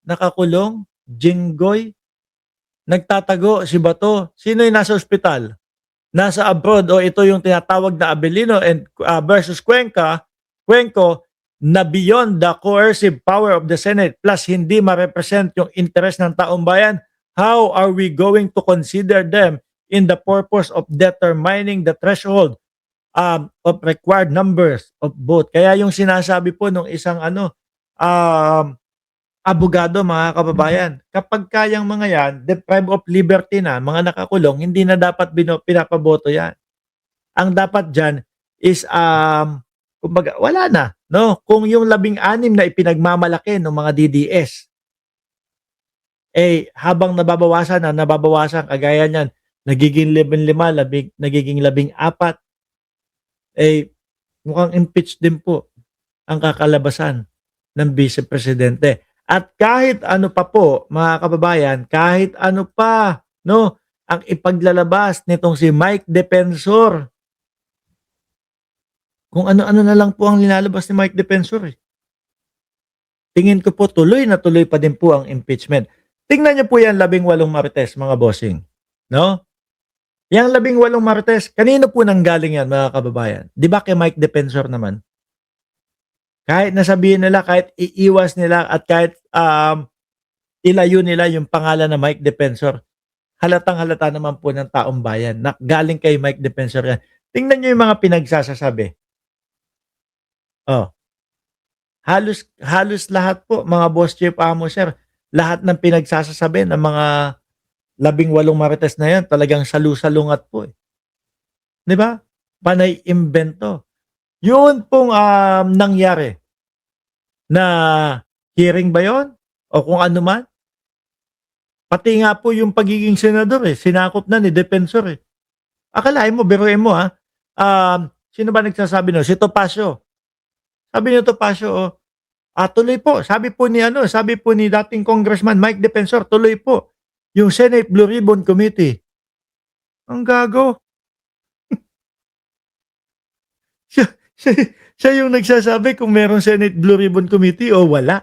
nakakulong, Jinggoy, nagtatago si Bato. Sino yung nasa ospital? Nasa abroad o ito yung tinatawag na Abelino and versus Cuenco na beyond the coercive power of the Senate plus hindi ma-represent yung interest ng taong bayan, how are we going to consider them in the purpose of determining the threshold of required numbers of vote? Kaya yung sinasabi po nung isang abogado, mga kababayan, kapag kayang mga yan, deprived of liberty na, mga nakakulong, hindi na dapat pinapaboto yan. Ang dapat dyan is, kumbaga, wala na. No? Kung yung 16 na ipinagmamalaki ng mga DDS, habang nababawasan, kagaya niyan, nagiging 15, nagiging 14, mukhang impeach din po ang kakalabasan ng Vice Presidente. At kahit ano pa po, mga kababayan, kahit ano pa, no, ang ipaglalabas nitong si Mike Defensor. Kung ano-ano na lang po ang linalabas ni Mike Defensor. Tingin ko po tuloy na tuloy pa din po ang impeachment. Tingnan niyo po yan 18 Marites, mga bossing. No? Yang 18 Marites, kanino po nanggaling yan, mga kababayan? Di ba kay Mike Defensor naman? Kahit nasabihin nila, kahit iiwas nila at kahit ilayo nila yung pangalan na Mike Defensor, halatang-halata naman po ng taong bayan na galing kay Mike Defensor yan. Tingnan nyo yung mga pinagsasasabi. Halos lahat po, mga boss chief amo sir, lahat ng pinagsasasabi ng mga 18 Marites na yan, talagang salu-salungat po. Di ba? Panay imbento. Yun pong nangyari na hearing ba yun? O kung ano man? Pati nga po yung pagiging senador sinakop na ni Defensor Akalain mo, biruin mo sino ba nagsasabi no? Si Topacio. Sabi ni Topacio, tuloy po. Sabi po ni dating Congressman Mike Defensor, tuloy po yung Senate Blue Ribbon Committee. Ang gago. Siya yung nagsasabi kung meron Senate Blue Ribbon Committee o wala.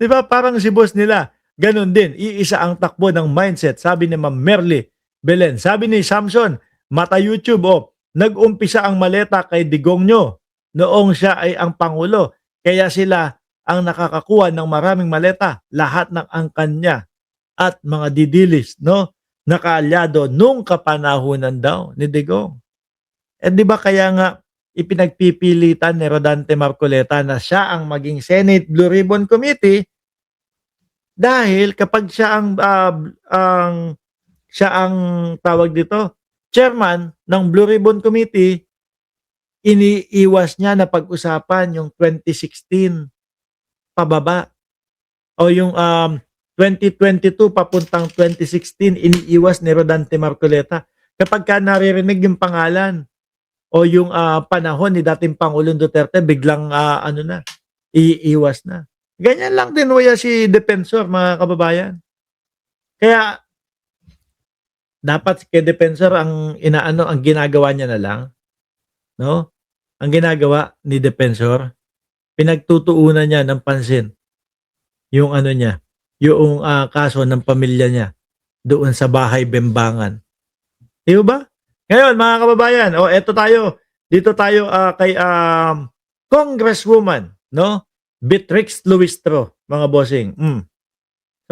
Diba? Parang si boss nila, ganun din. Iisa ang takbo ng mindset, sabi ni Ma'am Merly Belen. Sabi ni Samson, mata YouTube, nag-umpisa ang maleta kay Digongyo noong siya ay ang Pangulo. Kaya sila ang nakakakuha ng maraming maleta. Lahat ng angkan niya at mga didilis, no? Nakaalyado nung kapanahunan daw ni Digong. Di ba kaya nga ipinagpipilitan ni Rodante Marcoleta na siya ang maging Senate Blue Ribbon Committee dahil kapag siya ang tawag dito, chairman ng Blue Ribbon Committee, iniiwas niya na pag-usapan yung 2016 pababa o yung 2022 papuntang 2016 iniiwas ni Rodante Marcoleta kapag ka naririnig yung pangalan o yung panahon ni dating Pangulong Duterte, biglang iiwas na. Ganyan lang din si Defensor, mga kababayan. Kaya dapat kay Defensor ang ginagawa niya na lang, no? Ang ginagawa ni Defensor, pinagtutuunan niya ng pansin yung yung kaso ng pamilya niya doon sa bahay Bembangan. Di ba? Ngayon, mga kababayan, dito tayo kay Congresswoman, no? Beatrix Luistro, mga bossing.